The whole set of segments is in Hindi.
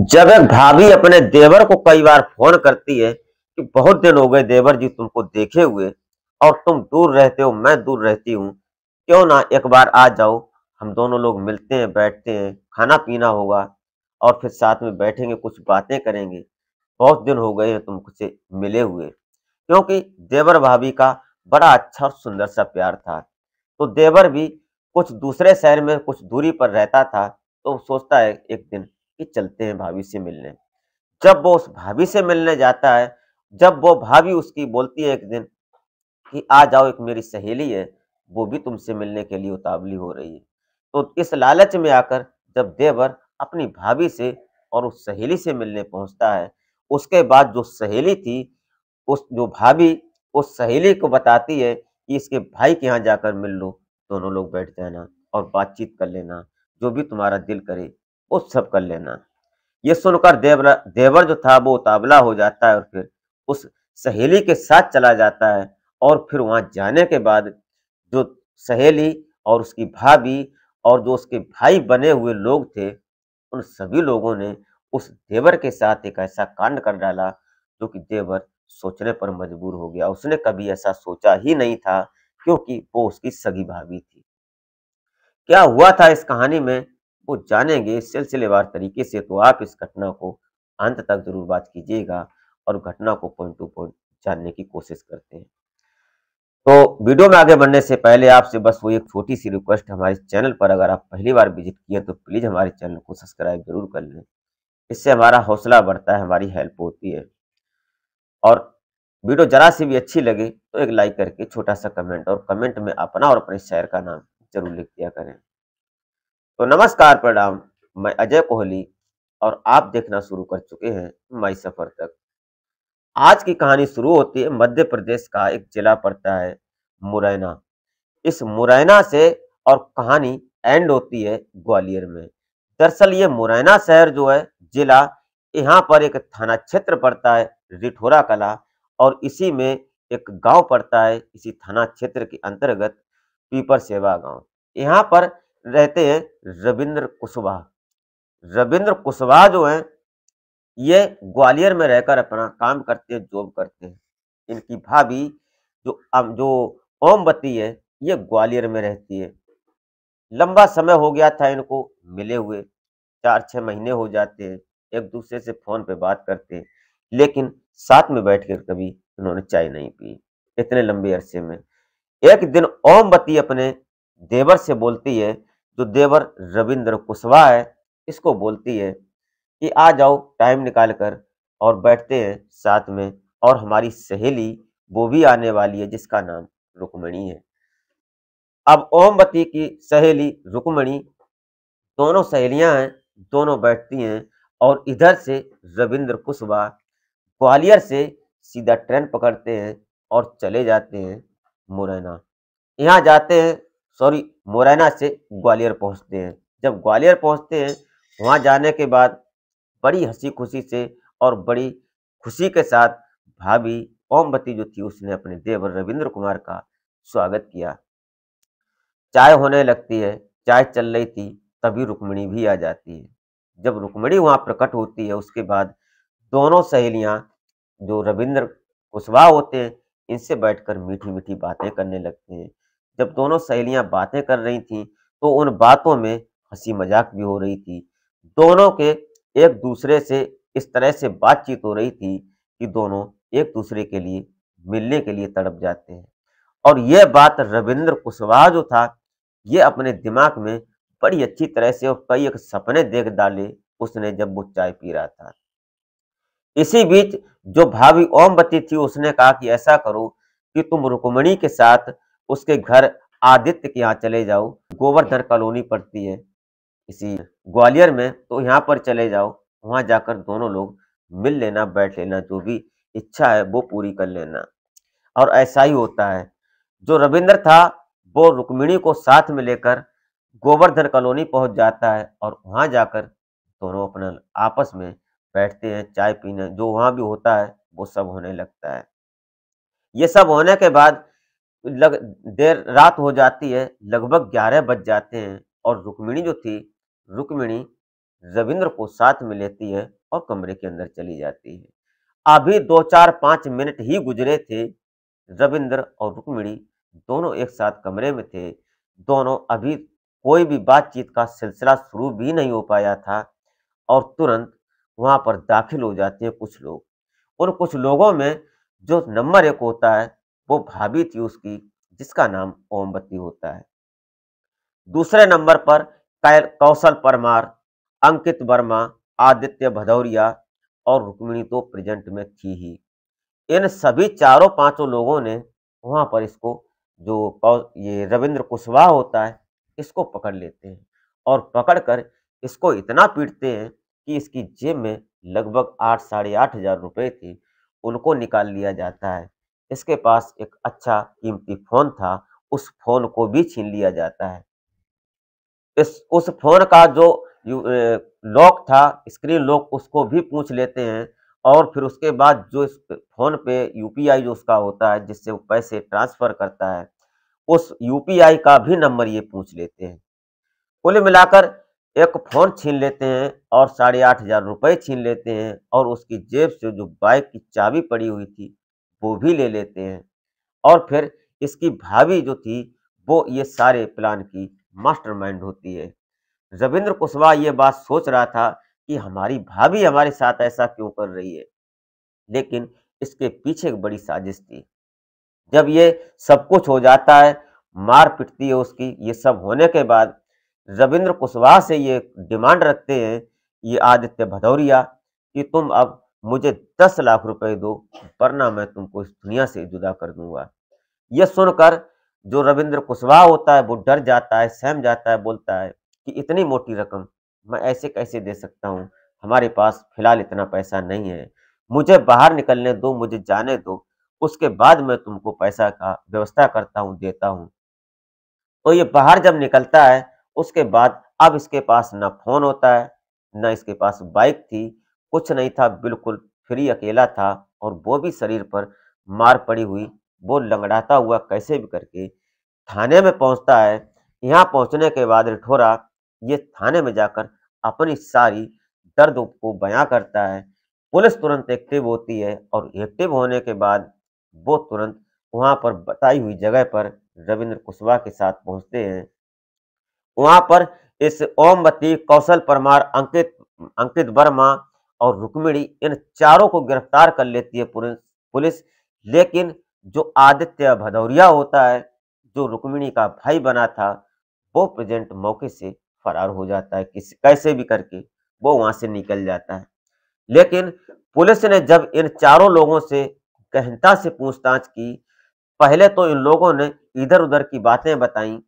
जब एक भाभी अपने देवर को कई बार फोन करती है कि बहुत दिन हो गए देवर जी तुमको देखे हुए और तुम दूर रहते हो मैं दूर रहती हूँ, क्यों ना एक बार आ जाओ, हम दोनों लोग मिलते हैं बैठते हैं खाना पीना होगा और फिर साथ में बैठेंगे कुछ बातें करेंगे। बहुत दिन हो गए हैं तुमसे मिले हुए। क्योंकि देवर भाभी का बड़ा अच्छा और सुंदर सा प्यार था। तो देवर भी कुछ दूसरे शहर में कुछ दूरी पर रहता था, तो सोचता है एक दिन कि चलते हैं भाभी से मिलने। जब वो उस भाभी से मिलने जाता है, जब वो भाभी उसकी बोलती है एक दिन कि आ जाओ, एक मेरी सहेली है, वो भी तुमसे मिलने के लिए उतावली हो रही है। तो इस लालच में आकर जब देवर अपनी भाभी से और उस सहेली से मिलने पहुंचता है, उसके बाद जो सहेली थी, उस जो भाभी उस सहेली को बताती है कि इसके भाई के यहाँ जाकर मिल लो, दोनों लोग बैठ जाना और बातचीत कर लेना, जो भी तुम्हारा दिल करे वो सब कर लेना। ये सुनकर देवर जो था वो उतावला हो जाता है और फिर उस सहेली के साथ चला जाता है। और फिर वहां जाने के बाद जो सहेली और उसकी भाभी और जो उसके भाई बने हुए लोग थे, उन सभी लोगों ने उस देवर के साथ एक ऐसा कांड कर डाला जो कि देवर सोचने पर मजबूर हो गया। उसने कभी ऐसा सोचा ही नहीं था, क्योंकि वो उसकी सगी भाभी थी। क्या हुआ था इस कहानी में, वो जानेंगे सिलसिलेवार तरीके से, तो आप इस घटना को अंत तक जरूर बात कीजिएगा और घटना को पॉइंट टू पॉइंट जानने की कोशिश करते हैं। तो वीडियो में आगे बढ़ने से पहले आपसे बस वो एक छोटी सी रिक्वेस्ट, हमारे चैनल पर अगर आप पहली बार विजिट किए तो प्लीज हमारे चैनल को सब्सक्राइब जरूर कर लें। इससे हमारा हौसला बढ़ता है, हमारी हेल्प होती है। और वीडियो जरा सी भी अच्छी लगे तो एक लाइक करके छोटा सा कमेंट, और कमेंट में अपना और अपने शहर का नाम जरूर लिख दिया करें। तो नमस्कार, प्रणाम। मैं अजय कोहली और आप देखना शुरू कर चुके हैं माई सफर तक। आज की कहानी शुरू होती है मध्य प्रदेश का एक जिला पड़ता है मुरैना। इस मुरैना से और कहानी एंड होती है ग्वालियर में। दरअसल ये मुरैना शहर जो है जिला, यहाँ पर एक थाना क्षेत्र पड़ता है रिठोरा कला, और इसी में एक गांव पड़ता है इसी थाना क्षेत्र के अंतर्गत पीपर सेवा गांव। यहाँ पर रहते हैं रविंद्र कुशवाहा। रविंद्र कुशवाहा जो है ये ग्वालियर में रहकर अपना काम करते हैं, जॉब करते हैं। इनकी भाभी जो ओमवती है, ये ग्वालियर में रहती है। लंबा समय हो गया था इनको मिले हुए, 4-6 महीने हो जाते हैं। एक दूसरे से फोन पे बात करते हैं, लेकिन साथ में बैठकर कभी इन्होंने चाय नहीं पी इतने लंबे अरसे में। एक दिन ओमवती अपने देवर से बोलती है, जो देवर रविंद्र कुशवाहा है, इसको बोलती है कि आ जाओ टाइम निकाल कर और बैठते हैं साथ में, और हमारी सहेली वो भी आने वाली है जिसका नाम रुक्मणी है। अब ओमवती की सहेली रुक्मणी, दोनों सहेलियां हैं, दोनों बैठती हैं और इधर से रविंद्र कुशवाहा ग्वालियर से सीधा ट्रेन पकड़ते हैं और चले जाते हैं मुरैना। यहाँ जाते हैं, सॉरी, मुरैना से ग्वालियर पहुँचते हैं। जब ग्वालियर पहुँचते हैं, वहाँ जाने के बाद बड़ी हँसी खुशी से और बड़ी खुशी के साथ भाभी ओमवती जो थी उसने अपने देवर रविंद्र कुमार का स्वागत किया। चाय होने लगती है, चाय चल रही थी, तभी रुक्मिणी भी आ जाती है। जब रुक्मिणी वहाँ प्रकट होती है, उसके बाद दोनों सहेलियाँ जो रविंद्र कुशवाहा होते हैं, इनसे बैठकर मीठी-मीठी बातें करने लगते हैं। जब दोनों सहेलियाँ बातें कर रही थीं, तो उन बातों में हँसी-मज़ाक भी हो रही थी। दोनों के एक दूसरे से इस तरह से बातचीत हो रही थी कि दोनों एक दूसरे के लिए मिलने के लिए तड़प जाते हैं। और यह बात रविंद्र कुशवाहा जो था, ये अपने दिमाग में बड़ी अच्छी तरह से और कई एक सपने देख डाले उसने जब वो चाय पी रहा था। इसी बीच जो भाभी ओमवती थी उसने कहा कि ऐसा करो कि तुम रुक्मिणी के साथ उसके घर आदित्य के यहाँ चले जाओ। गोवर्धन कॉलोनी पड़ती है इसी ग्वालियर में, तो यहाँ पर चले जाओ, वहां जाकर दोनों लोग मिल लेना, बैठ लेना, जो भी इच्छा है वो पूरी कर लेना। और ऐसा ही होता है। जो रविंद्र था वो रुक्मिणी को साथ में लेकर गोवर्धन कॉलोनी पहुंच जाता है और वहां जाकर दोनों अपना आपस में बैठते हैं, चाय पीने जो वहां भी होता है वो सब होने लगता है। ये सब होने के बाद लग देर रात हो जाती है, लगभग 11 बज जाते हैं, और रुक्मिणी जो थी, रुक्मिणी रविंद्र को साथ में लेती है और कमरे के अंदर चली जाती है। अभी 2-4-5 मिनट ही गुजरे थे, रविंद्र और रुक्मिणी दोनों एक साथ कमरे में थे। दोनों अभी कोई भी बातचीत का सिलसिला शुरू भी नहीं हो पाया था और तुरंत वहां पर दाखिल हो जाते हैं कुछ लोग। उन कुछ लोगों में जो नंबर 1 होता है, वो भाभी थी उसकी, जिसका नाम ओमवती होता है। दूसरे नंबर पर कौशल परमार, अंकित वर्मा, आदित्य भदौरिया और रुक्मिणी तो प्रेजेंट में थी ही। इन सभी चारों पांचों लोगों ने वहां पर इसको, ये रविंद्र कुशवाहा होता है, इसको पकड़ लेते हैं और पकड़कर इसको इतना पीटते हैं कि इसकी जेब में लगभग 8-8,500 रुपए थे, उनको निकाल लिया जाता है। इसके पास एक अच्छा कीमती फोन था, उस फोन को भी छीन लिया जाता है। इस उस फोन का जो लॉक था, स्क्रीन लॉक, उसको भी पूछ लेते हैं और फिर उसके बाद जो इस फोन पे यूपीआई जो उसका होता है, जिससे वो पैसे ट्रांसफर करता है, उस यूपीआई का भी नंबर ये पूछ लेते हैं। कुल मिलाकर एक फोन छीन लेते हैं और 8,500 रुपए छीन लेते हैं और उसकी जेब से जो बाइक की चाबी पड़ी हुई थी, वो भी ले लेते हैं। और फिर इसकी भाभी जो थी, वो ये सारे प्लान की मास्टरमाइंड होती है। रविंद्र कुशवाहा ये बात सोच रहा था कि हमारी भाभी हमारे साथ ऐसा क्यों कर रही है, लेकिन इसके पीछे एक बड़ी साजिश थी। जब ये सब कुछ हो जाता है, मार पिटती है उसकी, ये सब होने के बाद रविंद्र कुशवाहा से ये डिमांड रखते हैं, ये आदित्य भदौरिया, कि तुम अब मुझे 10 लाख रुपए दो, वरना मैं तुमको इस दुनिया से जुदा कर दूंगा। ये सुनकर जो रविंद्र कुशवाहा होता है, वो डर जाता है, सहम जाता है, बोलता है कि इतनी मोटी रकम मैं ऐसे कैसे दे सकता हूँ, हमारे पास फिलहाल इतना पैसा नहीं है, मुझे बाहर निकलने दो, मुझे जाने दो, उसके बाद मैं तुमको पैसा का व्यवस्था करता हूँ, देता हूँ। तो ये बाहर जब निकलता है, उसके बाद अब इसके पास ना फोन होता है, ना इसके पास बाइक थी, कुछ नहीं था, बिल्कुल फ्री अकेला था और वो भी शरीर पर मार पड़ी हुई। वो लंगड़ाता हुआ कैसे भी करके थाने में पहुंचता है। यहाँ पहुंचने के बाद रिठोरा ये थाने में जाकर अपनी सारी दर्द को बयां करता है। पुलिस तुरंत एक्टिव होती है और एक्टिव होने के बाद वो तुरंत वहां पर बताई हुई जगह पर रविंद्र कुशवाहा के साथ पहुंचते हैं। वहां पर इस ओमवती, कौशल परमार, अंकित वर्मा और रुक्मिणी, इन चारों को गिरफ्तार कर लेती है पुलिस। लेकिन जो आदित्य भदौरिया होता है, जो रुक्मिणी का भाई बना था, वो प्रेजेंट मौके से फरार हो जाता है, किसी कैसे भी करके वो वहां से निकल जाता है। लेकिन पुलिस ने जब इन चारों लोगों से गहनता से पूछताछ की, पहले तो इन लोगों ने इधर उधर की बातें बताई।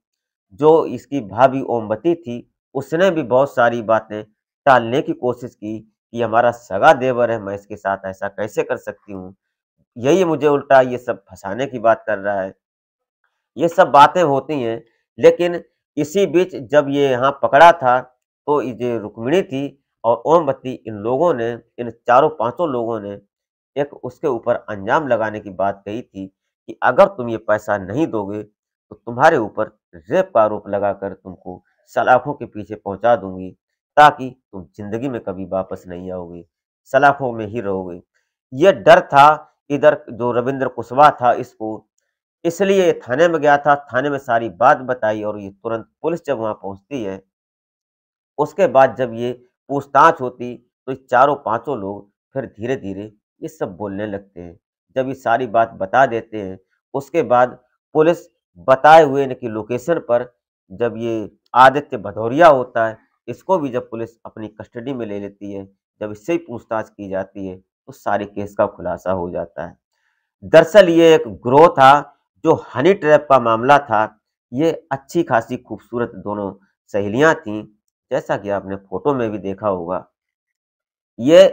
जो इसकी भाभी ओमवती थी, उसने भी बहुत सारी बातें टालने की कोशिश की कि हमारा सगा देवर है, मैं इसके साथ ऐसा कैसे कर सकती हूँ, यही मुझे उल्टा ये सब फंसाने की बात कर रहा है। ये सब बातें होती हैं, लेकिन इसी बीच जब ये यहाँ पकड़ा था, तो ये जो रुक्मिणी थी और ओमवती, इन लोगों ने, इन चारों पांचों लोगों ने एक उसके ऊपर अंजाम लगाने की बात कही थी कि अगर तुम ये पैसा नहीं दोगे, तो तुम्हारे ऊपर रेप का आरोप लगाकर तुमको सलाखों के पीछे पहुंचा दूंगी, ताकि तुम जिंदगी में कभी वापस नहीं आओगे, सलाखों में ही रहोगे। ये डर था इधर जो रविंद्र कुशवाहा था इसको, इसलिए ये थाने में गया था, थाने में सारी बात बताई और ये तुरंत पुलिस जब वहां पहुंचती है, उसके बाद जब ये पूछताछ होती, तो ये चारों पांचों लोग फिर धीरे धीरे ये सब बोलने लगते हैं। जब ये सारी बात बता देते हैं, उसके बाद पुलिस बताए हुए इनकी लोकेशन पर, जब ये आदित्य भदौरिया होता है, इसको भी जब पुलिस अपनी कस्टडी में ले लेती है, जब इससे ही पूछताछ की जाती है, तो सारे केस का खुलासा हो जाता है। दरअसल ये एक गिरोह था, जो हनी ट्रैप का मामला था। ये अच्छी खासी खूबसूरत दोनों सहेलियां थीं, जैसा कि आपने फोटो में भी देखा होगा। ये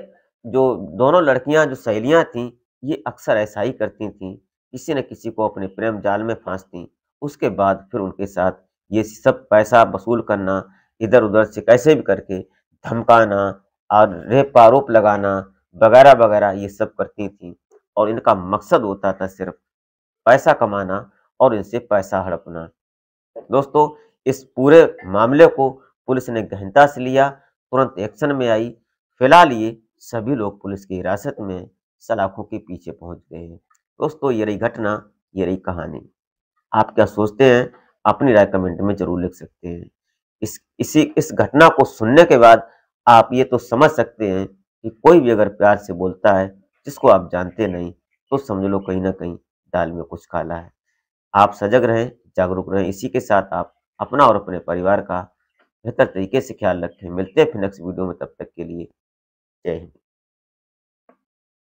जो दोनों लड़कियां जो सहेलियां थीं, ये अक्सर ऐसा ही करती थीं, किसी न किसी को अपने प्रेम जाल में फांसती, उसके बाद फिर उनके साथ ये सब पैसा वसूल करना, इधर उधर से कैसे भी करके धमकाना और रेप का आरोप लगाना वगैरह वगैरह, ये सब करती थी और इनका मकसद होता था सिर्फ पैसा कमाना और इनसे पैसा हड़पना। दोस्तों, इस पूरे मामले को पुलिस ने गहनता से लिया, तुरंत एक्शन में आई। फिलहाल ये सभी लोग पुलिस की हिरासत में हैं, सलाखों के पीछे पहुंच गए हैं। दोस्तों, ये रही घटना, ये रही कहानी। आप क्या सोचते हैं? अपनी राय कमेंट में जरूर लिख सकते हैं। इस घटना को सुनने के बाद आप ये तो समझ सकते हैं कि कोई भी अगर प्यार से बोलता है जिसको आप जानते नहीं, तो समझ लो कहीं ना कहीं दाल में कुछ काला है। आप सजग रहें, जागरूक रहें। इसी के साथ आप अपना और अपने परिवार का बेहतर तरीके से ख्याल रखें। मिलते हैं फिर नेक्स्ट वीडियो में, तब तक के लिए जय हिंद।